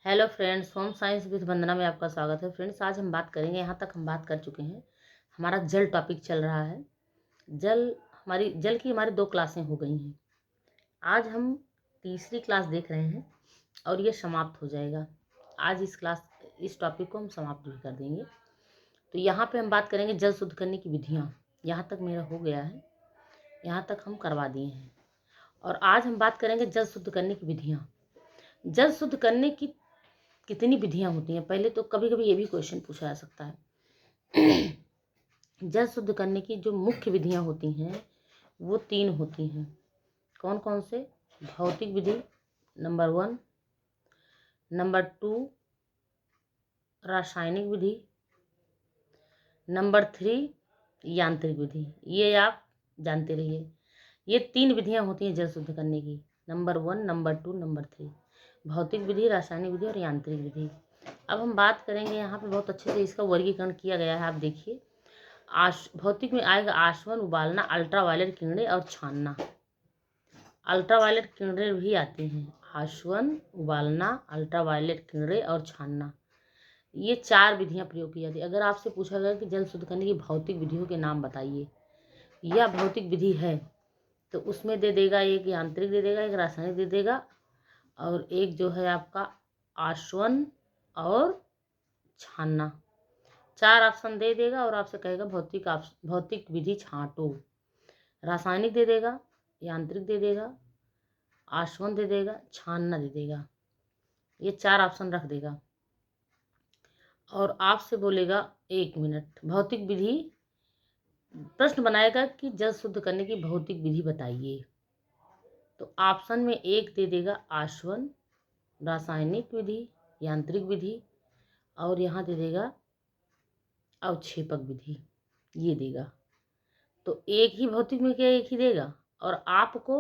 Hello friends, home science with Vandana में आपका स्वागत है। फ्रेंड्स, आज हम बात करेंगे, यहाँ तक हम बात कर चुके हैं, हमारा जल टॉपिक चल रहा है। जल की हमारी 2 क्लासें हो गई हैं। आज हम तीसरी क्लास देख रहे हैं और ये समाप्त हो जाएगा। आज इस टॉपिक को हम समाप्त भी कर देंगे। तो यहाँ पे हम बात करेंगे जल शुद्ध करने की विधियाँ। यहाँ तक मेरा हो गया है, यहाँ तक हम करवा दिए हैं। और आज हम बात करेंगे जल शुद्ध करने की विधियाँ। जल शुद्ध करने की कितनी विधियां होती हैं? पहले तो कभी कभी ये भी क्वेश्चन पूछा जा सकता है। जल शुद्ध करने की जो मुख्य विधियां होती हैं वो 3 होती हैं। कौन कौन से? भौतिक विधि नंबर 1, नंबर 2 रासायनिक विधि, नंबर 3 यांत्रिक विधि। ये आप जानते रहिए। ये 3 विधियां होती हैं जल शुद्ध करने की। नंबर 1, नंबर 2, नंबर 3, भौतिक विधि, रासायनिक विधि और यांत्रिक विधि। अब हम बात करेंगे, यहाँ पे बहुत अच्छे से इसका वर्गीकरण किया गया है। आप देखिए, भौतिक में आएगा आसवन, उबालना, अल्ट्रावायलेट किरणें और छानना। अल्ट्रावायलेट किरणें भी आती हैं। आसवन, उबालना, अल्ट्रावायलेट किरणें और छानना, ये 4 विधियां प्रयोग की जाती है। अगर आपसे पूछा गया कि जल शुद्ध करने की भौतिक विधियों के नाम बताइए, या भौतिक विधि है, तो उसमें दे देगा, एक यांत्रिक दे देगा, एक रासायनिक दे देगा, और एक जो है आपका आसवन और छानना। 4 ऑप्शन दे देगा और आपसे कहेगा भौतिक विधि छांटो। रासायनिक दे देगा, यांत्रिक दे देगा, आसवन दे देगा, छानना दे देगा। ये 4 ऑप्शन रख देगा और आपसे बोलेगा 1 मिनट भौतिक विधि, प्रश्न बनाएगा कि जल शुद्ध करने की भौतिक विधि बताइए। तो ऑप्शन में 1 दे देगा आसवन, रासायनिक विधि, यांत्रिक विधि, और यहाँ दे देगा अवक्षेपक विधि, ये देगा। तो एक ही भौतिक में क्या एक ही देगा, और आपको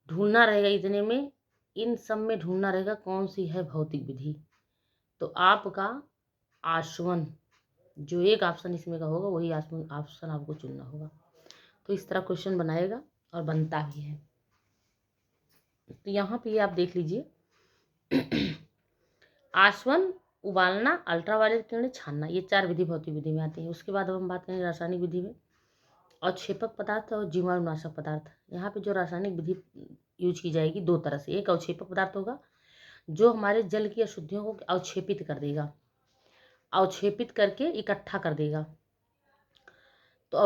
ढूंढना रहेगा, इतने में इन सब में ढूंढना रहेगा कौन सी है भौतिक विधि। तो आपका आसवन, जो एक ऑप्शन इसमें का होगा वही ऑप्शन आपको चुनना होगा। तो इस तरह क्वेश्चन बनाएगा और बनता भी है। तो यहाँ पे आप देख लीजिए, आसवन, उबालना, अल्ट्रावायलेट किरणें, छानना, ये 4 विधि भौतिक विधि में आती है। उसके बाद अब हम बात करेंगे रासायनिक विधि में। अवक्षेपक पदार्थ और जीवाणुनाशक पदार्थ। यहाँ पे जो रासायनिक विधि यूज की जाएगी 2 तरह से। एक अवक्षेपक पदार्थ होगा जो हमारे जल की अशुद्धियों को अवक्षेपित कर देगा, अवक्षेपित करके इकट्ठा कर देगा। तो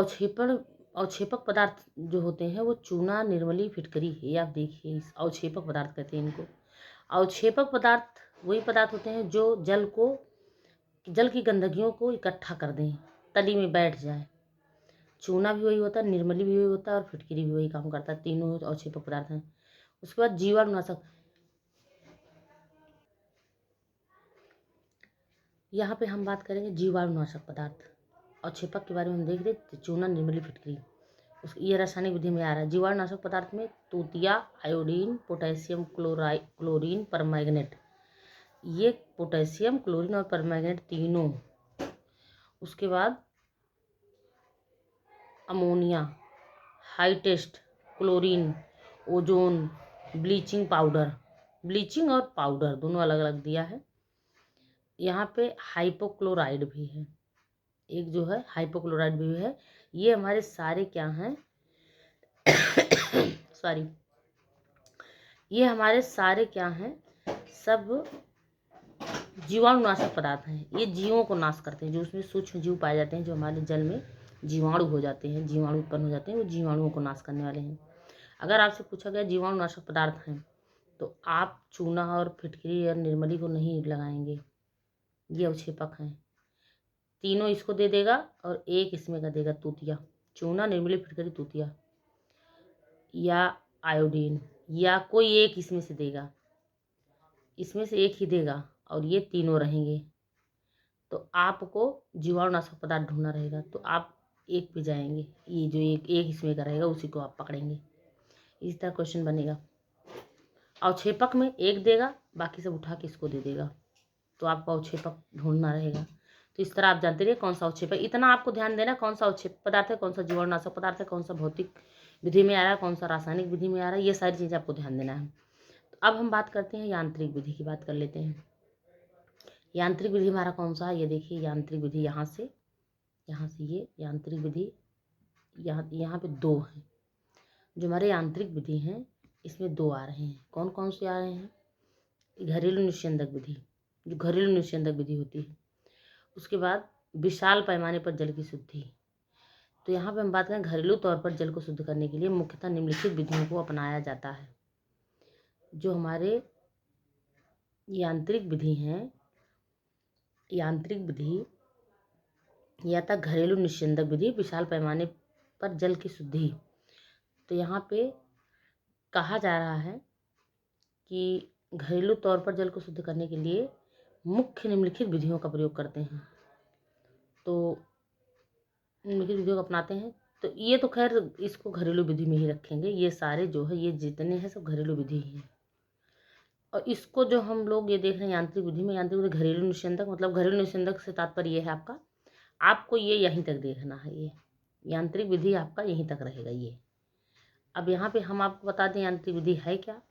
अवक्षेपक पदार्थ जो होते हैं वो चूना, निर्मली, फिटकरी है। आप देखिए, इस अवक्षेपक पदार्थ कहते हैं इनको। अवक्षेपक पदार्थ वही पदार्थ होते हैं जो जल की गंदगियों को इकट्ठा कर दें, तली में बैठ जाए। चूना भी वही होता है, निर्मली भी वही होता है और फिटकरी भी वही काम करता है। तीनों अवक्षेपक पदार्थ हैं। उसके बाद जीवाणुनाशक। यहाँ पे हम बात करेंगे जीवाणुनाशक पदार्थ। अवक्षेपक के बारे में हम देख रहे थे, चूना, निर्मली, फिटकरी। ये रासायनिक विधि में आ रहा है। जीवाणुनाशक पदार्थ में तूतिया, आयोडीन, पोटेशियम क्लोरीन, परमैंगनेट। ये पोटेशियम, क्लोरीन और परमैंगनेट तीनों। उसके बाद ammonia, high test, chlorine, ozone, bleaching powder. Bleaching और पाउडर दोनों अलग अलग दिया है। यहाँ पे हाइपोक्लोराइड भी है, एक जो है हाइपोक्लोराइड भी है। ये हमारे सारे क्या हैं सॉरी, ये हमारे सारे क्या हैं, सब जीवाणुनाशक पदार्थ हैं। ये जीवों को नाश करते हैं, जो उसमें सूक्ष्म जीव पाए जाते हैं, जो हमारे जल में जीवाणु हो जाते हैं, जीवाणु उत्पन्न हो जाते हैं, वो जीवाणुओं को नाश करने वाले हैं। अगर आपसे पूछा गया जीवाणुनाशक पदार्थ हैं, तो आप चूना और फिटकरी और निर्मली को नहीं लगाएंगे, ये अवक्षेपक हैं। तीनों इसको दे देगा और एक इसमें का देगा तूतिया। चूना, निर्मली, फिटकरी, तूतिया या आयोडीन, या कोई एक इसमें से देगा, इसमें से एक ही देगा और ये तीनों रहेंगे। तो आपको जीवाणुनाशक पदार्थ ढूंढना रहेगा, तो आप एक पे जाएंगे, ये जो एक इसमें का रहेगा उसी को आप पकड़ेंगे। इस तरह क्वेश्चन बनेगा। अवक्षेपक में एक देगा, बाकी सब उठा के इसको दे देगा, तो आपको अवक्षेपक ढूंढना रहेगा। तो इस तरह आप जानते रहिए कौन सा अवक्षेपक, इतना आपको ध्यान देना कौन सा अवक्षेपक पदार्थ है, कौन सा जीवाणुनाशक पदार्थ है, कौन सा भौतिक विधि में आ रहा है, कौन सा रासायनिक विधि में आ रहा है, ये सारी चीज़ें आपको ध्यान देना है। तो अब हम बात करते हैं यांत्रिक विधि की, बात कर लेते हैं। यांत्रिक विधि हमारा कौन सा है, ये देखिए यांत्रिक विधि यहाँ से ये यांत्रिक विधि यहाँ पे 2 हैं। जो हमारे यांत्रिक विधि हैं इसमें 2 आ रहे हैं। कौन कौन से आ रहे हैं? घरेलू निस्यंदक विधि, जो घरेलू निस्यंदक विधि होती है। उसके बाद विशाल पैमाने पर जल की शुद्धि। तो यहाँ पे हम बात करें घरेलू तौर पर जल को शुद्ध करने के लिए मुख्यतः निम्नलिखित विधियों को अपनाया जाता है। जो हमारे यांत्रिक विधि हैं, यांत्रिक विधि या था घरेलू निस्यंदक विधि, विशाल पैमाने पर जल की शुद्धि। तो यहाँ पे कहा जा रहा है कि घरेलू तौर पर जल को शुद्ध करने के लिए मुख्य निम्नलिखित विधियों का प्रयोग करते हैं। तो निम्नलिखित विधियों को अपनाते हैं। तो ये तो खैर इसको घरेलू विधि में ही रखेंगे। ये सारे जो है ये जितने हैं सब घरेलू विधि ही हैं। और इसको जो हम लोग ये देख रहे हैं यांत्रिक विधि में, यांत्रिक विधि घरेलू निस्यंदक, मतलब घरेलू निस्यंदक से तात्पर्य ये है आपको ये यहीं तक देखना है। ये यांत्रिक विधि आपका यहीं तक रहेगा ये। अब यहाँ पे हम आपको बता दें यांत्रिक विधि है क्या।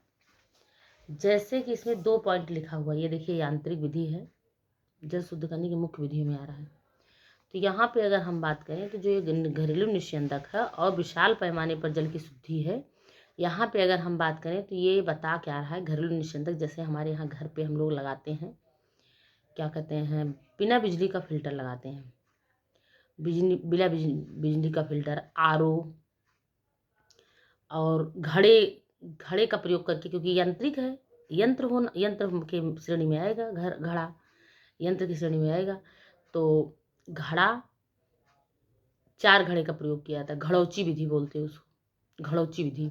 जैसे कि इसमें 2 पॉइंट लिखा हुआ है, ये देखिए यांत्रिक विधि है, जल शुद्ध करने की मुख्य विधियों में आ रहा है। तो यहाँ पे अगर हम बात करें तो जो ये घरेलू निस्यंदक है और विशाल पैमाने पर जल की शुद्धि है, यहाँ पे अगर हम बात करें तो ये बता क्या रहा है। घरेलू निस्यंदक जैसे हमारे यहाँ घर पे हम लोग लगाते हैं, क्या कहते हैं, बिना बिजली का फिल्टर लगाते हैं, बिना बिजली का फिल्टर, आरओ और घड़े का प्रयोग करके, क्योंकि यांत्रिक है, यंत्र के श्रेणी में आएगा, घड़ा यंत्र की श्रेणी में आएगा। तो घड़ा, 4 घड़े का प्रयोग किया जाता है, घड़ौची विधि बोलते हैं उसको, घड़ौची विधि।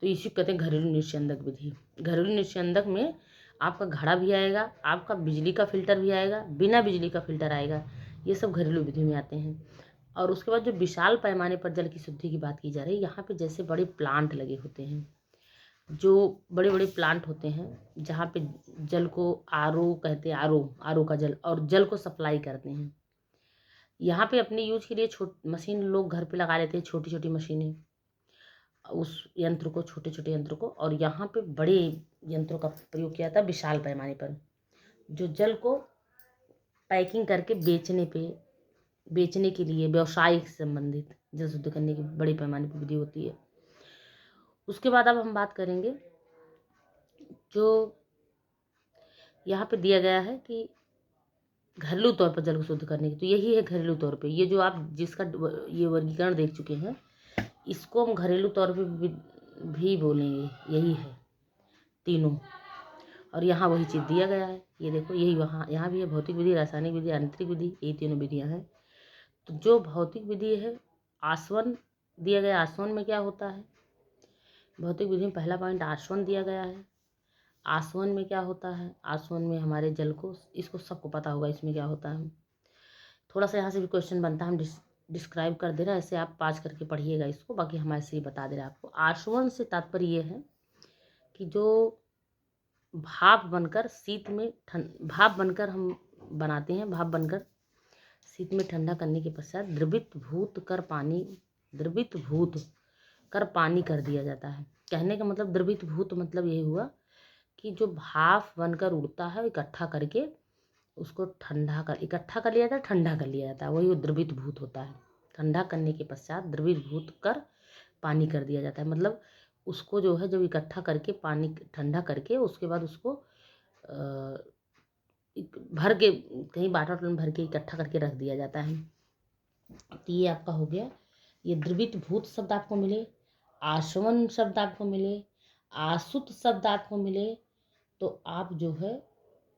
तो इसी कहते हैं घरेलू निस्यंदक विधि। घरेलू निस्यंदक में आपका घड़ा भी आएगा, आपका बिजली का फिल्टर भी आएगा, बिना बिजली का फिल्टर आएगा, ये सब घरेलू विधि में आते हैं। और उसके बाद जो विशाल पैमाने पर जल की शुद्धि की बात की जा रही है, यहाँ पे जैसे बड़े प्लांट लगे होते हैं, जो बड़े बड़े प्लांट होते हैं जहाँ पे जल को आरओ कहते हैं, आरओ का जल, और जल को सप्लाई करते हैं। यहाँ पे अपने यूज के लिए मशीन लोग घर पे लगा लेते हैं, छोटी छोटी मशीनें, उस यंत्र को, छोटे छोटे यंत्र को। और यहाँ पे बड़े यंत्रों का प्रयोग किया जाता है विशाल पैमाने पर, जो जल को पैकिंग करके बेचने के लिए व्यवसाय से संबंधित जल शुद्ध करने की बड़े पैमाने पर विधि होती है। उसके बाद अब हम बात करेंगे जो यहाँ पे दिया गया है कि घरेलू तौर पर जल को शुद्ध करने की। तो यही है घरेलू तौर पे, ये जो आप जिसका ये वर्गीकरण देख चुके हैं, इसको हम घरेलू तौर पे भी बोलेंगे, यही है तीनों। और यहाँ वही चीज़ दिया गया है, ये देखो यही यहाँ भी है, भौतिक विधि, रासायनिक विधि, यांत्रिक विधि, यही तीनों विधियाँ हैं। तो जो भौतिक विधि है, आसवन दिया गया। आसवन में क्या होता है, भौतिक विधि में पहला पॉइंट आसवन दिया गया है। आसवन में क्या होता है, आसवन में हमारे जल को, इसको सबको पता होगा इसमें क्या होता है। थोड़ा सा यहाँ से भी क्वेश्चन बनता है, हम डिस्क्राइब कर दे रहे हैं, ऐसे आप पास करके पढ़िएगा इसको, बाकी हम ऐसे ही बता दे रहे हैं आपको। आसवन से तात्पर्य ये है कि जो भाप बनकर शीत में भाप बनकर हम बनाते हैं, भाप बनकर शीत में ठंडा करने के पश्चात द्रवीभूत कर पानी कर दिया जाता है। कहने का मतलब द्रवीभूत मतलब यही हुआ कि जो भाप बनकर उड़ता है, इकट्ठा करके उसको इकट्ठा कर लिया जाता है, ठंडा कर लिया जाता है, वही वो द्रवीभूत होता है। ठंडा करने के पश्चात द्रवीभूत कर पानी कर दिया जाता है, मतलब उसको जो है जब इकट्ठा करके पानी ठंडा करके उसके बाद उसको भर के कहीं वाटर में भर के इकट्ठा करके रख दिया जाता है। तो ये आपका हो गया। ये द्रवीभूत शब्द आपको मिले, आसवन शब्द आपको मिले, आसुत शब्द आपको मिले, तो आप जो है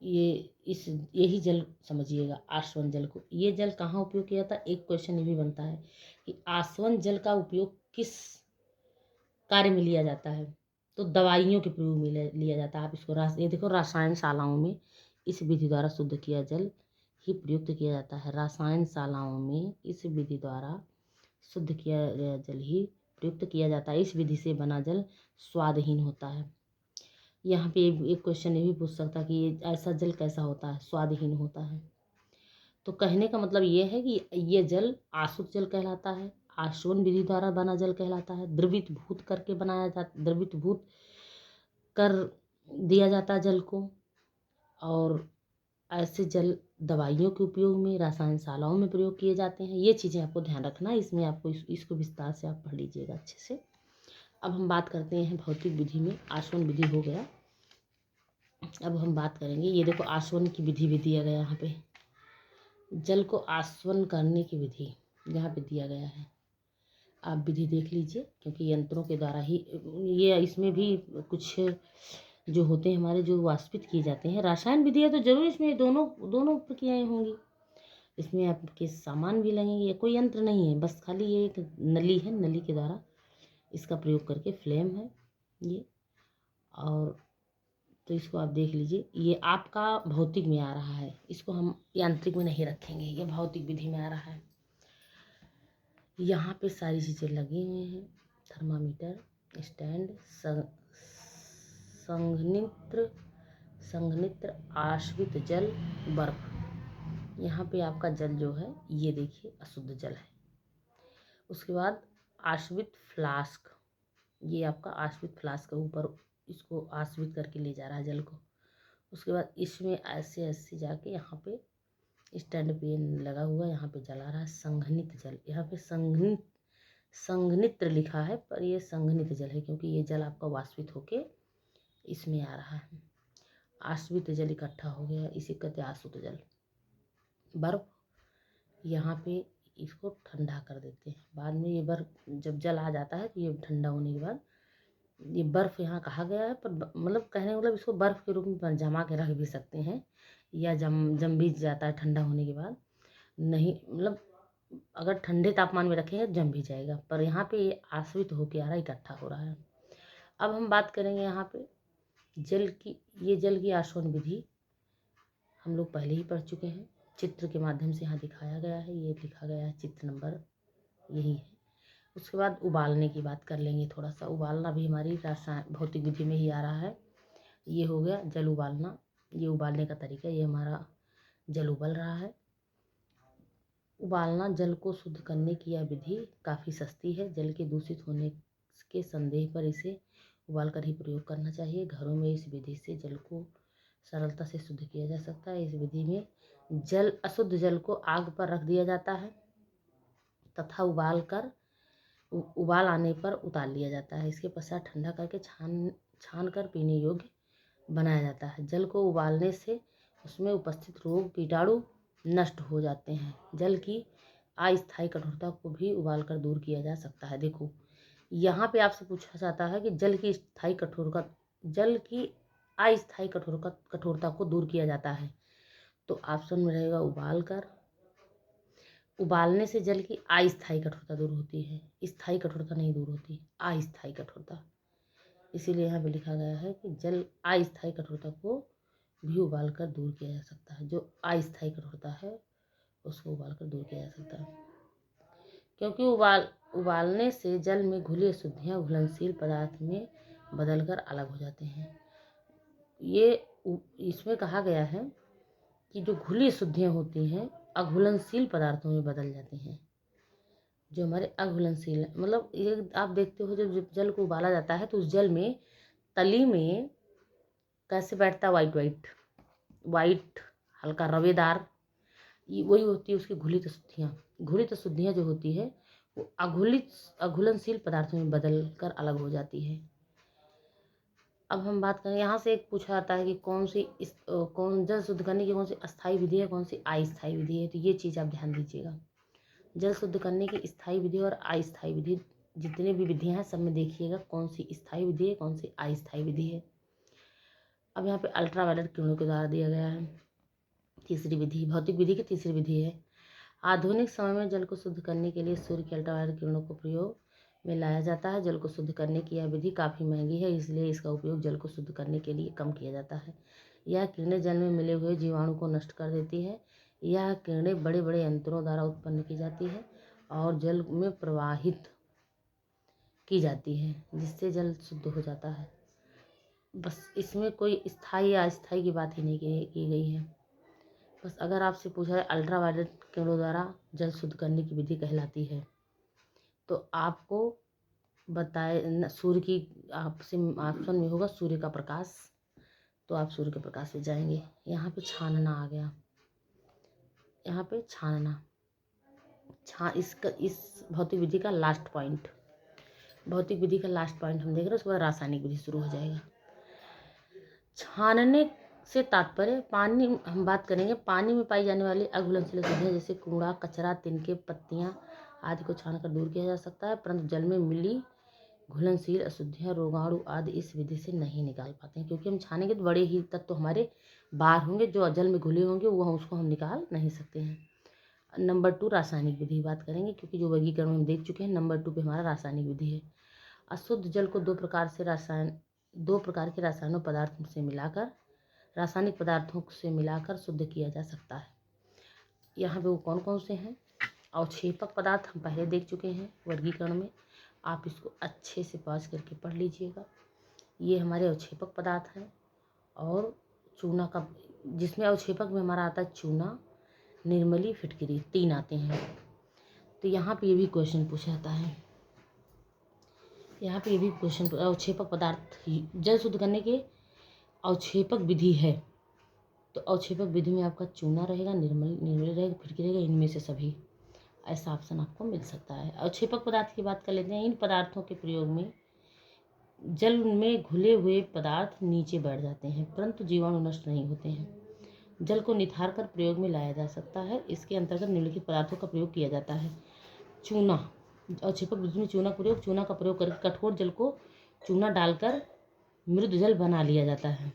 यही जल समझिएगा, आसवन जल को। ये जल कहाँ उपयोग किया जाता है, एक क्वेश्चन ये भी बनता है कि आसवन जल का उपयोग किस कार्य में लिया जाता है। तो दवाइयों के प्रयोग में लिया जाता है। आप इसको ये देखो, रसायन शालाओं में इस विधि द्वारा शुद्ध किया जल ही प्रयुक्त किया जाता है। रसायन शालाओं में इस विधि द्वारा शुद्ध किया गया जल ही प्रयुक्त किया जाता है। इस विधि से बना जल स्वादहीन होता है। यहाँ पे एक क्वेश्चन ये भी पूछ सकता है कि ये ऐसा जल कैसा होता है, स्वादहीन होता है। तो कहने का मतलब ये है कि ये जल आसुत जल कहलाता है, आसवन विधि द्वारा बना जल कहलाता है, द्रवीभूत कर दिया जाता है जल को, और ऐसे जल दवाइयों के उपयोग में, रसायनशालाओं में प्रयोग किए जाते हैं। ये चीज़ें आपको ध्यान रखना है, इसमें आपको इसको विस्तार से आप पढ़ लीजिएगा अच्छे से। अब हम बात करते हैं भौतिक विधि में, आसवन विधि हो गया। अब हम बात करेंगे, ये देखो आसवन की विधि भी दिया गया यहाँ पे, जल को आसवन करने की विधि यहाँ पे दिया गया है। आप विधि देख लीजिए, क्योंकि यंत्रों के द्वारा ही ये, इसमें भी कुछ जो होते हैं हमारे, जो वाष्पित किए जाते हैं। रसायन विधि है तो जरूर इसमें दोनों दोनों प्रक्रियाएँ होंगी। इसमें आपके सामान भी लगेंगे, या कोई यंत्र नहीं है, बस खाली ये एक नली है, नली के द्वारा इसका प्रयोग करके, फ्लेम है ये। और तो इसको आप देख लीजिए, ये आपका भौतिक में आ रहा है, इसको हम यांत्रिक में नहीं रखेंगे, ये भौतिक विधि में आ रहा है। यहाँ पे सारी चीज़ें लगी हुई हैं, थर्मामीटर, स्टैंड, संघनित्र, आश्रित जल, बर्फ। यहाँ पे आपका जल जो है ये देखिए अशुद्ध जल है। उसके बाद आश्रित फ्लास्क, ये आपका आश्रित फ्लास्क के ऊपर इसको आश्रित करके ले जा रहा है जल को। उसके बाद इसमें ऐसे ऐसे जाके यहाँ पे स्टैंड पे लगा हुआ, यहाँ पे जला रहा है संघनित जल। यहाँ पे संघनित्र लिखा है, पर ये संघनित जल है, क्योंकि ये जल आपका वाष्पित होके इसमें आ रहा है। आश्रित जल इकट्ठा हो गया, इसे कहते हैं आसुत जल। बर्फ, यहाँ पे इसको ठंडा कर देते हैं बाद में। ये बर्फ जब जल आ जाता है तो ये ठंडा होने के बाद ये बर्फ़ यहाँ कहा गया है, पर मतलब कहने का मतलब इसको बर्फ़ के रूप में जमा के रख भी सकते हैं, या जम भी जाता है ठंडा होने के बाद। नहीं मतलब अगर ठंडे तापमान में रखेंगे जम भी जाएगा, पर यहाँ पे ये आश्रित होके आ रहा है, इकट्ठा हो रहा है। अब हम बात करेंगे यहाँ पे जल की, ये जल की आसवन विधि हम लोग पहले ही पढ़ चुके हैं, चित्र के माध्यम से यहाँ दिखाया गया है, ये लिखा गया है, चित्र नंबर यही है। उसके बाद उबालने की बात कर लेंगे थोड़ा सा। उबालना भी हमारी रासायन भौतिक विधि में ही आ रहा है। ये हो गया जल उबालना, ये उबालने का तरीका, ये हमारा जल उबल रहा है। उबालना, जल को शुद्ध करने की यह विधि काफ़ी सस्ती है। जल के दूषित होने के संदेह पर इसे उबाल कर ही प्रयोग करना चाहिए। घरों में इस विधि से जल को सरलता से शुद्ध किया जा सकता है। इस विधि में अशुद्ध जल को आग पर रख दिया जाता है तथा उबाल आने पर उतार लिया जाता है। इसके पश्चात ठंडा करके छान कर पीने योग्य बनाया जाता है। जल को उबालने से उसमें उपस्थित रोग कीटाणु नष्ट हो जाते हैं। जल की अस्थायी कठोरता को भी उबाल कर दूर किया जा सकता है। देखो यहाँ पे आपसे पूछा जाता है कि जल की अस्थायी कठोरता को दूर किया जाता है, तो ऑप्शन में रहेगा उबालने से जल की अस्थायी कठोरता दूर होती है, स्थायी कठोरता नहीं दूर होती, अस्थायी कठोरता। इसीलिए यहाँ पे लिखा गया है कि जल अस्थायी कठोरता को भी उबाल कर दूर किया जा सकता है। जो अस्थायी कठोरता है उसको उबाल कर दूर किया जा सकता है, क्योंकि उबालने से जल में घुली अशुद्धियाँ घुलनशील पदार्थ में बदलकर अलग हो जाते हैं। ये इसमें कहा गया है कि जो घुली अशुद्धियाँ होती हैं अघुलनशील पदार्थों में बदल जाती हैं। जो हमारे अघुलनशील मतलब ये आप देखते हो, जब जल को उबाला जाता है तो उस जल में तली में कैसे बैठता है, वाइट हल्का रवेदार, ये वही होती है उसकी घुलित अशुद्धियाँ। घुलित अशुद्धियाँ जो होती है वो अघुलनशील पदार्थों में बदल कर अलग हो जाती है। अब हम बात करें, यहाँ से एक पूछा जाता है कि कौन जल शुद्ध करने की कौन सी अस्थायी विधि है, कौन सी अस्थायी विधि है। तो ये चीज़ आप ध्यान दीजिएगा, जल शुद्ध करने की स्थायी विधि और अस्थायी विधि, जितनी भी विधियाँ हैं सब में देखिएगा कौन सी स्थायी विधि है, कौन सी अस्थायी विधि है। अब यहाँ पे अल्ट्रावायलेट किरणों के द्वारा दिया गया है तीसरी विधि, भौतिक विधि की तीसरी विधि है। आधुनिक समय में जल को शुद्ध करने के लिए सूर्य की अल्ट्रावायलेट किरणों को प्रयोग में लाया जाता है। जल को शुद्ध करने की यह विधि काफ़ी महंगी है, इसलिए इसका उपयोग जल को शुद्ध करने के लिए कम किया जाता है। यह किरणें जल में मिले हुए जीवाणु को नष्ट कर देती है। यह किरणें बड़े बड़े यंत्रों द्वारा उत्पन्न की जाती है और जल में प्रवाहित की जाती है, जिससे जल शुद्ध हो जाता है। बस इसमें कोई स्थायी या अस्थायी की बात ही नहीं की गई है। बस अगर आपसे पूछा है अल्ट्रावायलेट किरणों द्वारा जल शुद्ध करने की विधि कहलाती है, तो आपको बताए सूर्य की, आपसे ऑप्शन में होगा सूर्य का प्रकाश। तो आप सूर्य के प्रकाश से जाएंगे। यहाँ पे छानना आ गया, यहाँ पे छानना, इस भौतिक विधि का लास्ट पॉइंट, भौतिक विधि का लास्ट पॉइंट हम देख रहे हैं। उसके बाद रासायनिक विधि शुरू हो जाएगा। छानने से तात्पर्य पानी, हम बात करेंगे पानी में पाई जाने वाली अघुलनशील अशुद्धियाँ जैसे कूड़ा, कचरा, तिनके, पत्तियाँ आदि को छानकर दूर किया जा सकता है, परंतु जल में मिली घुलनशील अशुद्धियाँ, रोगाणु आदि इस विधि से नहीं निकाल पाते हैं, क्योंकि हम छानेंगे तो बड़े ही तत्व हमारे बाहर होंगे, जो जल में घुले होंगे वो उसको हम निकाल नहीं सकते हैं। नंबर 2 रासायनिक विधि बात करेंगे, क्योंकि जो वर्गीकरण हम देख चुके हैं। नंबर 2 पे हमारा रासायनिक विधि है। अशुद्ध जल को दो प्रकार के रासायनिक पदार्थ से मिलाकर, रासायनिक पदार्थों से मिलाकर शुद्ध किया जा सकता है। यहाँ पे वो कौन कौन से हैं? अवक्षेपक पदार्थ हम पहले देख चुके हैं वर्गीकरण में, आप इसको अच्छे से पॉज करके पढ़ लीजिएगा। ये हमारे अवक्षेपक पदार्थ हैं। और चूना का, जिसमें अवक्षेपक में हमारा आता है चूना, निर्मली, फिटकरी, 3 आते हैं। तो यहाँ पे ये भी क्वेश्चन पूछा जाता है, यहाँ पे ये भी क्वेश्चन, अवक्षेपक पदार्थ जल शुद्ध करने के अवक्षेपक विधि है, तो अवक्षेपक विधि में आपका चूना रहेगा, निर्मली रहेगा, फिटकरी रहेगा, इनमें से सभी, ऐसा ऑप्शन आपको मिल सकता है। अवक्षेपक पदार्थ की बात कर लेते हैं। इन पदार्थों के प्रयोग में जल में घुले हुए पदार्थ नीचे बैठ जाते हैं, परंतु जीवाणु नष्ट नहीं होते हैं। जल को निथार कर प्रयोग में लाया जा सकता है। इसके अंतर्गत निम्नलिखित पदार्थों का प्रयोग किया जाता है। चूना, अवक्षेपक विधि में चूना का प्रयोग करके कठोर जल को चूना डालकर मृदु जल बना लिया जाता है,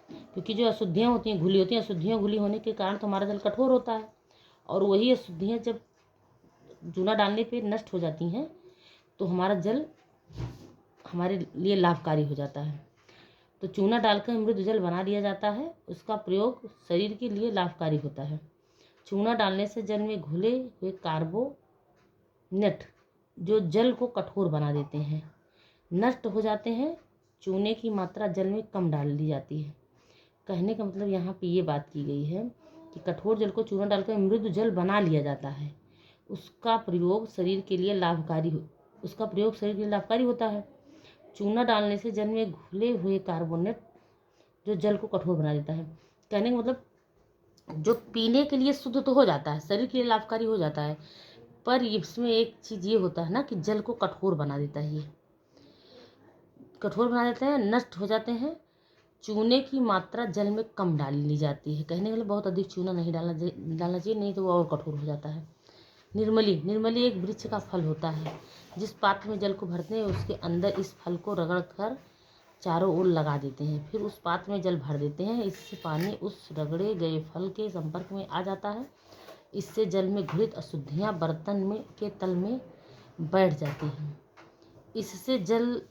क्योंकि जो अशुद्धियाँ होती हैं, घुली होती हैं, अशुद्धियाँ घुली होने के कारण तो हमारा जल कठोर होता है, और वही अशुद्धियाँ जब चूना डालने पे नष्ट हो जाती हैं तो हमारा जल हमारे लिए लाभकारी हो जाता है। तो चूना डालकर मृदु जल बना लिया जाता है, उसका प्रयोग शरीर के लिए लाभकारी होता है। चूना डालने से जल में घुले हुए कार्बोनेट जो जल को कठोर बना देते हैं नष्ट हो जाते हैं। चूने की मात्रा जल में कम डाल दी जाती है। कहने का मतलब यहाँ पे ये बात की गई है कि कठोर जल को चूना डालकर मृदु जल बना लिया जाता है, उसका प्रयोग शरीर के लिए लाभकारी होता है। चूना डालने से जल में घुले हुए कार्बोनेट जो जल को कठोर बना देता है। कहने का मतलब जो पीने के लिए शुद्ध तो हो जाता है, शरीर के लिए लाभकारी हो जाता है, पर इसमें एक चीज़ ये होता है ना कि जल को कठोर बना देता है, ये कठोर बना देते हैं, नष्ट हो जाते हैं। चूने की मात्रा जल में कम डाल ली जाती है। कहने का मतलब बहुत अधिक चूना नहीं डालना चाहिए, नहीं तो वो और कठोर हो जाता है। निर्मली एक वृक्ष का फल होता है। जिस पात्र में जल को भरते हैं उसके अंदर इस फल को रगड़ कर चारों ओर लगा देते हैं, फिर उस पात्र में जल भर देते हैं। इससे पानी उस रगड़े गए फल के संपर्क में आ जाता है। इससे जल में घुलित अशुद्धियाँ बर्तन में के तल में बैठ जाती हैं। इससे जल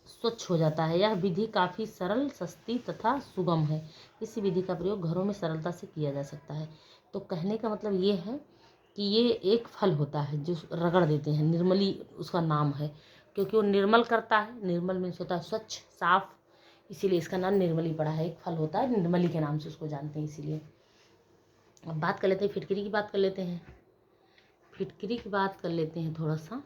स्वच्छ हो जाता है। यह विधि काफ़ी सरल, सस्ती तथा सुगम है। इस विधि का प्रयोग घरों में सरलता से किया जा सकता है। तो कहने का मतलब ये है कि ये एक फल होता है जो रगड़ देते हैं, निर्मली उसका नाम है, क्योंकि वो निर्मल करता है। निर्मल मीन्स होता है स्वच्छ, साफ, इसीलिए इसका नाम निर्मली पड़ा है। एक फल होता है, निर्मली के नाम से उसको जानते हैं इसीलिए। अब बात कर लेते हैं फिटकरी की बात कर लेते हैं। फिटकरी की बात कर लेते हैं थोड़ा सा।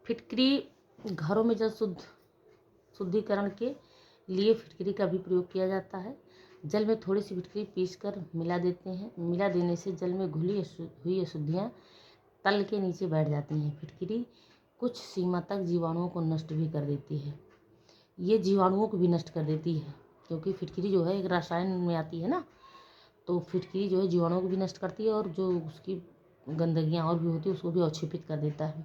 फिटकरी घरों में जल शुद्धिकरण के लिए फिटकरी का भी प्रयोग किया जाता है। जल में थोड़ी सी फिटकरी पीसकर मिला देने से जल में घुली हुई अशुद्धियाँ तल के नीचे बैठ जाती हैं। फिटकरी कुछ सीमा तक जीवाणुओं को नष्ट भी कर देती है। ये जीवाणुओं को भी नष्ट कर देती है, क्योंकि फिटकरी जो है एक रसायन में आती है ना, तो फिटकरी जो है जीवाणुओं को भी नष्ट करती है, और जो उसकी गंदगियाँ और भी होती है उसको भी अवक्षेपित कर देता है।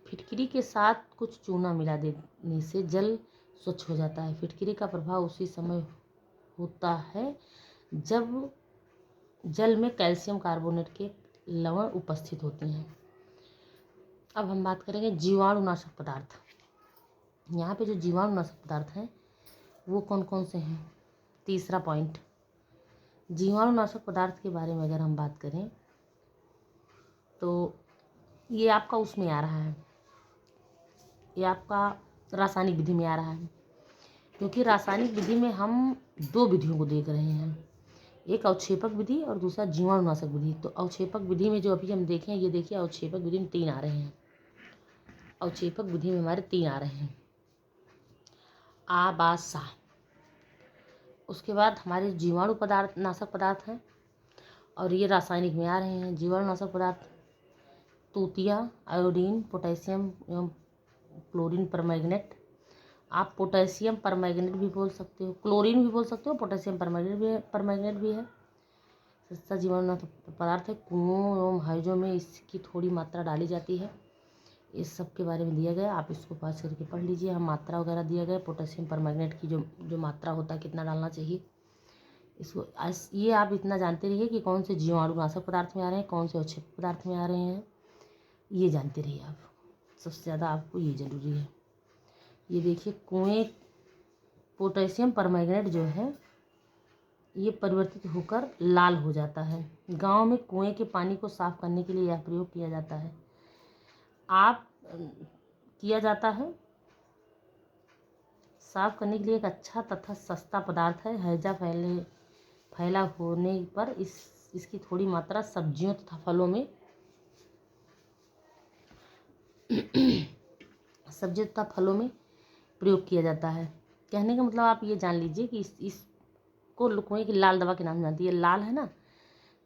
फिटकरी के साथ कुछ चूना मिला देने से जल स्वच्छ हो जाता है। फिटकरी का प्रभाव उसी समय होता है जब जल में कैल्शियम कार्बोनेट के लवण उपस्थित होते हैं। अब हम बात करेंगे जीवाणुनाशक पदार्थ। यहाँ पे जो जीवाणुनाशक पदार्थ हैं वो कौन कौन से हैं? तीसरा पॉइंट, जीवाणुनाशक पदार्थ के बारे में अगर हम बात करें तो ये आपका उसमें आ रहा है, ये आपका रासायनिक विधि में आ रहा है, क्योंकि रासायनिक विधि में हम 2 विधियों को देख रहे हैं, एक अवक्षेपक विधि और दूसरा जीवाणुनाशक विधि। तो अवक्षेपक विधि में जो अभी हम देखें, ये देखिए अवक्षेपक विधि में 3 आ रहे हैं। अवक्षेपक विधि में हमारे 3 आ रहे हैं। आबासा। उसके बाद हमारे जीवाणु पदार्थ नाशक पदार्थ हैं, और ये रासायनिक में आ रहे हैं। जीवाणु नाशक पदार्थ तूतिया, आयोडीन, पोटेशियम एवं क्लोरीन परमैंगनेट। आप पोटेशियम परमैंगनेट भी बोल सकते हो, क्लोरीन भी बोल सकते हो, पोटेशियम परमैंगनेट भी है। सस्ता जीवाणुनाशक पदार्थ है। कुओं एवं हाइजों में इसकी थोड़ी मात्रा डाली जाती है। इस सब के बारे में दिया गया, आप इसको पास करके पढ़ लीजिए। हम मात्रा वगैरह दिया गया, पोटेशियम परमैंगनेट की जो मात्रा होता है कितना डालना चाहिए इसको। ये आप इतना जानते रहिए कि कौन से जीवाणुनाशक पदार्थ में आ रहे हैं, कौन से अच्छे पदार्थ में आ रहे हैं, ये जानते रहिए आप। सबसे ज़्यादा आपको ये ज़रूरी है। ये देखिए, कुएं पोटेशियम परमैंगनेट जो है ये परिवर्तित होकर लाल हो जाता है। गांव में कुएं के पानी को साफ करने के लिए यह प्रयोग किया जाता है। किया जाता है साफ करने के लिए एक अच्छा तथा सस्ता पदार्थ है। हैजा फैला होने पर इसकी थोड़ी मात्रा सब्जियों तथा फलों में सब्जियों तथा फलों में प्रयोग किया जाता है। कहने का मतलब आप ये जान लीजिए कि इसको कुएं की लाल दवा के नाम से जानती है। लाल है ना,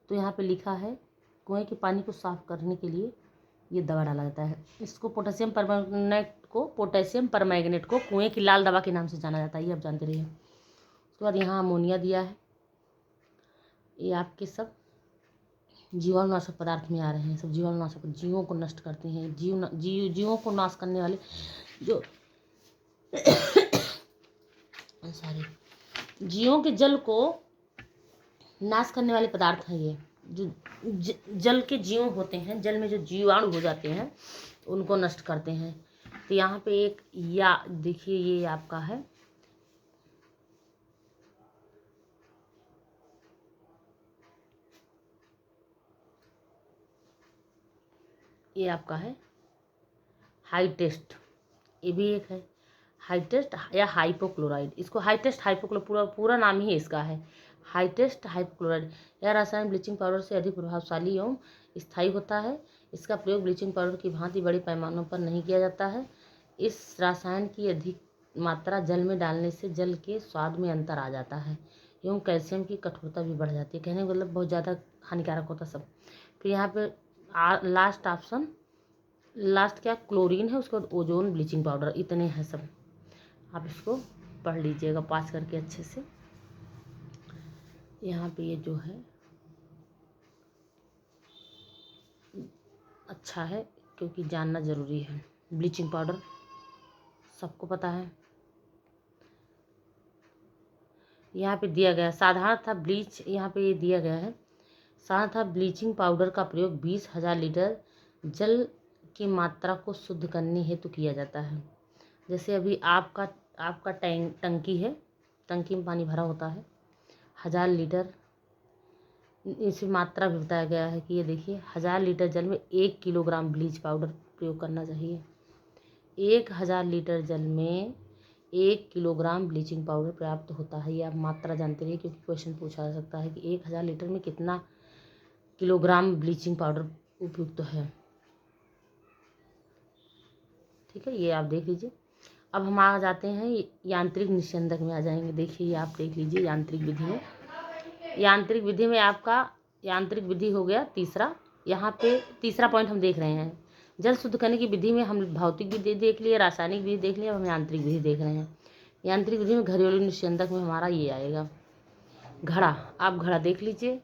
तो यहाँ पे लिखा है कुएं के पानी को साफ करने के लिए ये दवा डाला जाता है। इसको पोटेशियम परमैंगनेट को कुएं की लाल दवा के नाम से जाना जाता है, ये आप जानते रहिए। उसके बाद यहाँ अमोनिया दिया है। ये आपके सब जीवाणुनाशक पदार्थ में आ रहे हैं। सब जीवाणुनाशक जीवों को नष्ट करते हैं। जीवों को नाश करने वाले जो जीवों के जल को नाश करने वाले पदार्थ हैं। ये जो जल के जीव होते हैं, जल में जो जीवाणु हो जाते हैं उनको नष्ट करते हैं। तो यहाँ पे एक या देखिए, ये आपका है ये आपका है हाईटेस्ट। ये भी एक है हाईटेस्ट या हाइपोक्लोराइड। इसको हाईटेस्ट हाइपोक्लोराइड पूरा नाम ही इसका है, हाईटेस्ट हाइपोक्लोराइड। यह रसायन ब्लीचिंग पाउडर से अधिक प्रभावशाली एवं स्थायी होता है। इसका प्रयोग ब्लीचिंग पाउडर की भांति बड़े पैमानों पर नहीं किया जाता है। इस रसायन की अधिक मात्रा जल में डालने से जल के स्वाद में अंतर आ जाता है एवं कैल्शियम की कठोरता भी बढ़ जाती है। कहने का मतलब बहुत ज़्यादा हानिकारक होता सब। फिर यहाँ पे लास्ट ऑप्शन, लास्ट क्या क्लोरीन है, उसके बाद ओजोन, ब्लीचिंग पाउडर, इतने हैं सब। आप इसको पढ़ लीजिएगा पास करके अच्छे से। यहाँ पे ये जो है अच्छा है, क्योंकि जानना ज़रूरी है। ब्लीचिंग पाउडर सबको पता है। यहाँ पे दिया गया साधारण था ब्लीच, यहाँ पे ये दिया गया है साधारण था ब्लीचिंग पाउडर का प्रयोग 20,000 लीटर जल की मात्रा को शुद्ध करने हेतु किया जाता है। जैसे अभी आपका टंकी है, टंकी में पानी भरा होता है 1000 लीटर। इसी मात्रा भी बताया गया है कि ये देखिए 1000 लीटर जल में 1 किलोग्राम ब्लीच पाउडर प्रयोग करना चाहिए। 1000 लीटर जल में 1 किलोग्राम ब्लीचिंग पाउडर पर्याप्त होता है। ये आप मात्रा जानते रहिए, क्योंकि क्वेश्चन पूछा जा सकता है कि 1000 लीटर में कितना किलोग्राम ब्लीचिंग पाउडर उपयुक्त है। ठीक है, ये आप देख लीजिए। अब हम आ जाते हैं यांत्रिक निस्यंदक में आ जाएंगे। देखिए, ये आप देख लीजिए यांत्रिक विधि में। यांत्रिक विधि में आपका यांत्रिक विधि हो गया तीसरा। यहाँ पे तीसरा पॉइंट हम देख रहे हैं, जल शुद्ध करने की विधि में हम भौतिक विधि देख लिए, रासायनिक विधि देख लिए, अब हम यांत्रिक विधि देख रहे हैं। यांत्रिक विधि में घरेलू निस्यंदक में हमारा ये आएगा घड़ा। आप घड़ा देख लीजिए,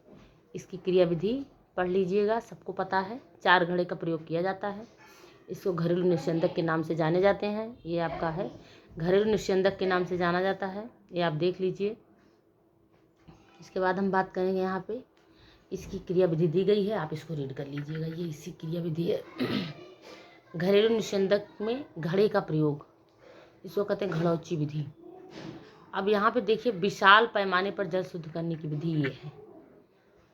इसकी क्रिया विधि पढ़ लीजिएगा, सबको पता है 4 घड़े का प्रयोग किया जाता है। इसको घरेलू निस्यंदक के नाम से जाने जाते हैं। ये आपका है घरेलू निस्यंदक के नाम से जाना जाता है, ये आप देख लीजिए। इसके बाद हम बात करेंगे, यहाँ पे इसकी क्रिया विधि दी गई है, आप इसको रीड कर लीजिएगा। ये इसी क्रिया विधि है। घरेलू निस्यंदक में घड़े का प्रयोग, इसको कहते हैं घड़ौची विधि। अब यहाँ पे देखिए विशाल पैमाने पर जल शुद्ध करने की विधि ये है।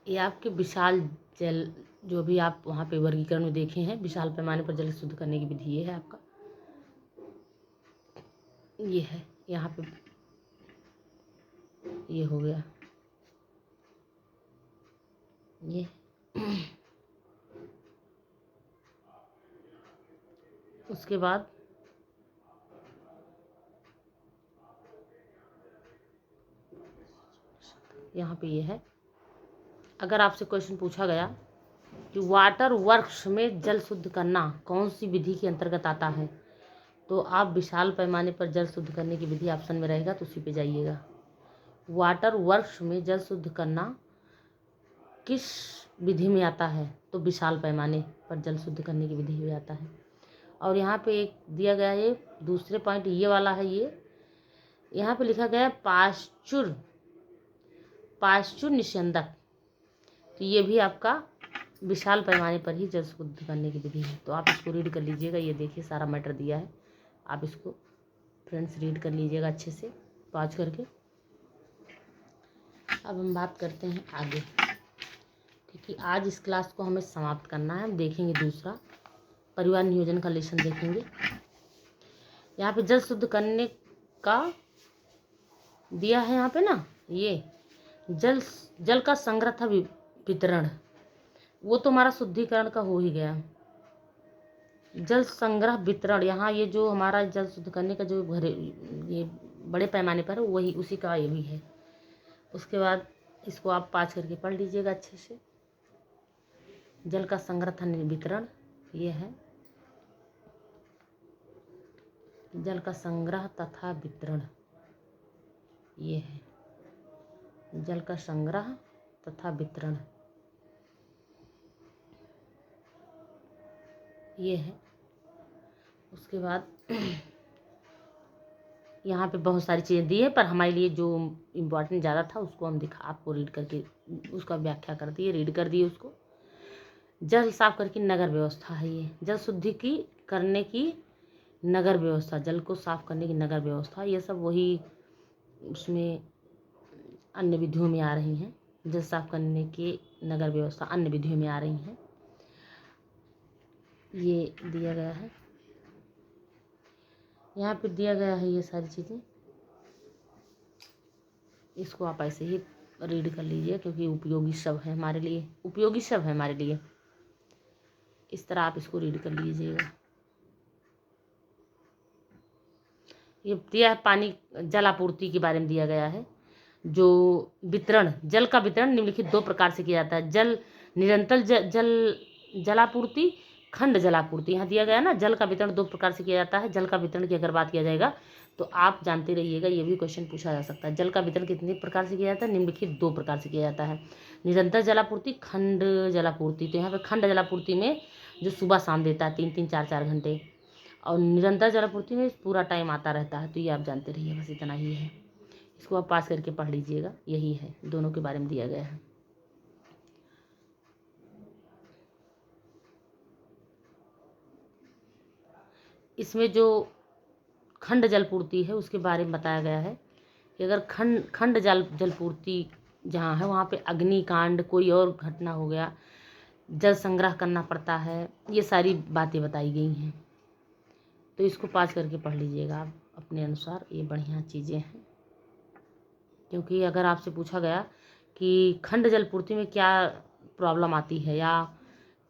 ये आपके विशाल जल जो भी आप वहाँ पे वर्गीकरण में देखे हैं, विशाल पैमाने पर जल शुद्ध करने की विधि ये है आपका। ये है यहाँ पे, ये हो गया ये। उसके बाद यहाँ पे ये है। अगर आपसे क्वेश्चन पूछा गया कि वाटर वर्क्स में जल शुद्ध करना कौन सी विधि के अंतर्गत आता है, तो आप विशाल पैमाने पर जल शुद्ध करने की विधि ऑप्शन में रहेगा, तो उसी पे जाइएगा। वाटर वर्क्स में जल शुद्ध करना किस विधि में आता है, तो विशाल पैमाने पर जल शुद्ध करने की विधि में आता है। और यहाँ पे एक दिया गया है दूसरे पॉइंट, ये वाला है। ये यहाँ पे लिखा गया है पाश्चुर निस्यंदक, तो ये भी आपका विशाल पैमाने पर ही जल शुद्ध करने की विधि है। तो आप इसको रीड कर लीजिएगा। ये देखिए सारा मैटर दिया है, आप इसको फ्रेंड्स रीड कर लीजिएगा अच्छे से पॉज करके। अब हम बात करते हैं आगे, क्योंकि आज इस क्लास को हमें समाप्त करना है। हम देखेंगे दूसरा परिवार नियोजन का लेसन देखेंगे। यहाँ पे जल शुद्ध करने का दिया है यहाँ पे ना, ये जल का संग्रह था वितरण, वो तो हमारा शुद्धिकरण का हो ही गया। जल संग्रह वितरण, यहाँ ये जो हमारा जल शुद्ध करने का जो ये बड़े पैमाने पर है, वही उसी का ये भी है। उसके बाद इसको आप पाँच करके पढ़ लीजिएगा अच्छे से। जल का संग्रह था वितरण, ये है जल का संग्रह तथा वितरण, ये है जल का संग्रह तथा वितरण, ये है। उसके बाद यहाँ पे बहुत सारी चीज़ें दी है, पर हमारे लिए जो इम्पोर्टेंट ज़्यादा था उसको हम आपको रीड करके उसका व्याख्या कर दिए, रीड कर दिए उसको। जल साफ करके नगर व्यवस्था है, ये जल शुद्धि की करने की नगर व्यवस्था, जल को साफ करने की नगर व्यवस्था, ये सब वही उसमें अन्य विधियों में आ रही हैं। जल साफ करने की नगर व्यवस्था अन्य विधियों में आ रही हैं, ये दिया गया है। यहाँ पे दिया गया है ये सारी चीज़ें, इसको आप ऐसे ही रीड कर लीजिए, क्योंकि उपयोगी शब्द है हमारे लिए, उपयोगी शब्द है हमारे लिए। इस तरह आप इसको रीड कर लीजिएगा। ये दिया है पानी जल आपूर्ति के बारे में दिया गया है। जो वितरण, जल का वितरण निम्नलिखित दो प्रकार से किया जाता है। जल निरंतर जलापूर्ति, खंड जलापूर्ति। यहाँ दिया गया ना, जल का वितरण दो प्रकार से किया जाता है। जल का वितरण की अगर बात किया जाएगा तो आप जानते रहिएगा, ये भी क्वेश्चन पूछा जा सकता है। जल का वितरण कितने प्रकार से किया जाता है? निम्नलिखित दो प्रकार से किया जाता है, निरंतर जलापूर्ति, खंड जलापूर्ति। तो यहाँ पे खंड जलापूर्ति में जो सुबह शाम देता है 3-3, 4-4 घंटे, और निरंतर जलापूर्ति में पूरा टाइम आता रहता है। तो ये आप जानते रहिए, बस इतना ही है। इसको आप पास करके पढ़ लीजिएगा, यही है, दोनों के बारे में दिया गया है। इसमें जो खंड जलपूर्ति है उसके बारे में बताया गया है कि अगर खंड जलपूर्ति जहाँ है वहाँ पे अग्निकांड, कोई और घटना हो गया, जल संग्रह करना पड़ता है, ये सारी बातें बताई गई हैं। तो इसको पास करके पढ़ लीजिएगा आप अपने अनुसार, ये बढ़िया चीज़ें हैं। क्योंकि अगर आपसे पूछा गया कि खंड जलपूर्ति में क्या प्रॉब्लम आती है या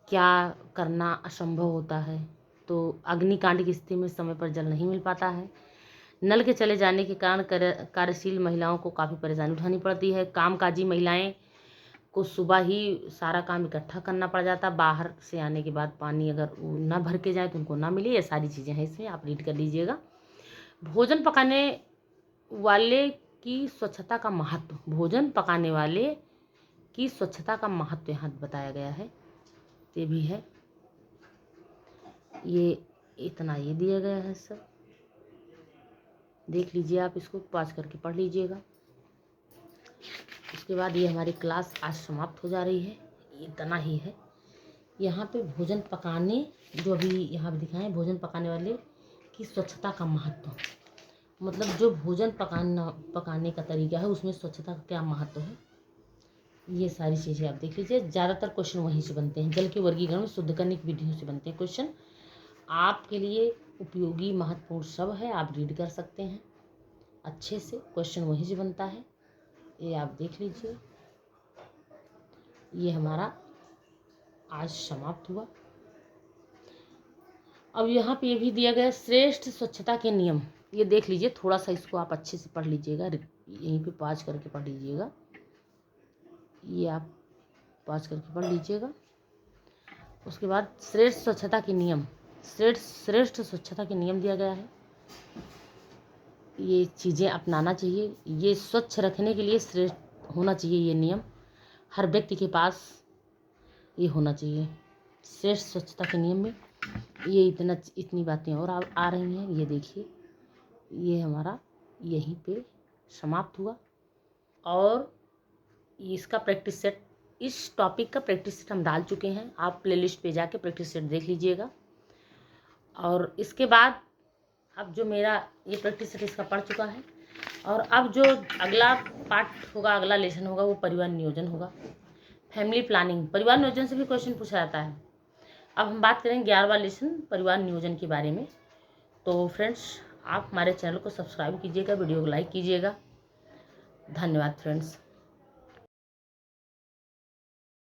क्या करना असंभव होता है, तो अग्निकांड की स्थिति में समय पर जल नहीं मिल पाता है। नल के चले जाने के कारण कार्यशील महिलाओं को काफ़ी परेशानी उठानी पड़ती है। कामकाजी महिलाएं को सुबह ही सारा काम इकट्ठा करना पड़ जाता, बाहर से आने के बाद पानी अगर ना भर के जाए तो उनको ना मिले। ये सारी चीज़ें हैं इसमें, आप रीड कर लीजिएगा। भोजन पकाने वाले की स्वच्छता का महत्व, भोजन पकाने वाले की स्वच्छता का महत्व यहाँ बताया गया है, ये भी है। ये इतना ये दिया गया है, सब देख लीजिए, आप इसको पास करके पढ़ लीजिएगा। उसके बाद ये हमारी क्लास आज समाप्त हो जा रही है, इतना ही है। यहाँ पे भोजन पकाने, जो अभी यहाँ पे दिखाएं, भोजन पकाने वाले की स्वच्छता का महत्व, मतलब जो भोजन पकाने का तरीका है उसमें स्वच्छता का क्या महत्व है, ये सारी चीज़ें आप देख लीजिए। ज़्यादातर क्वेश्चन वहीं से बनते हैं, जल के वर्गीकरण में शुद्ध करने की विधियों से बनते हैं क्वेश्चन। आपके लिए उपयोगी महत्वपूर्ण सब है, आप रीड कर सकते हैं अच्छे से, क्वेश्चन वहीं से बनता है, ये आप देख लीजिए। ये हमारा आज समाप्त हुआ। अब यहाँ पे ये भी दिया गया श्रेष्ठ स्वच्छता के नियम, ये देख लीजिए थोड़ा सा, इसको आप अच्छे से पढ़ लीजिएगा, यहीं पे पाज करके पढ़ लीजिएगा। ये आप पॉज करके पढ़ लीजिएगा। उसके बाद श्रेष्ठ स्वच्छता के नियम, श्रेष्ठ स्वच्छता के नियम दिया गया है। ये चीज़ें अपनाना चाहिए, ये स्वच्छ रखने के लिए श्रेष्ठ होना चाहिए। ये नियम हर व्यक्ति के पास ये होना चाहिए। श्रेष्ठ स्वच्छता के नियम में ये इतनी बातें और आ रही हैं। ये देखिए, ये हमारा यहीं पे समाप्त हुआ। और इसका प्रैक्टिस सेट, इस टॉपिक का प्रैक्टिस सेट हम डाल चुके हैं। आप प्लेलिस्ट पे जाके प्रैक्टिस सेट देख लीजिएगा। और इसके बाद अब जो मेरा ये प्रैक्टिस सेट इसका पढ़ चुका है, और अब जो अगला पार्ट होगा, अगला लेसन होगा, वो परिवार नियोजन होगा। फैमिली प्लानिंग, परिवार नियोजन से भी क्वेश्चन पूछा जाता है। अब हम बात करेंगे 11वां लेसन परिवार नियोजन के बारे में। तो फ्रेंड्स, आप हमारे चैनल को सब्सक्राइब कीजिएगा, वीडियो को लाइक कीजिएगा। धन्यवाद फ्रेंड्स।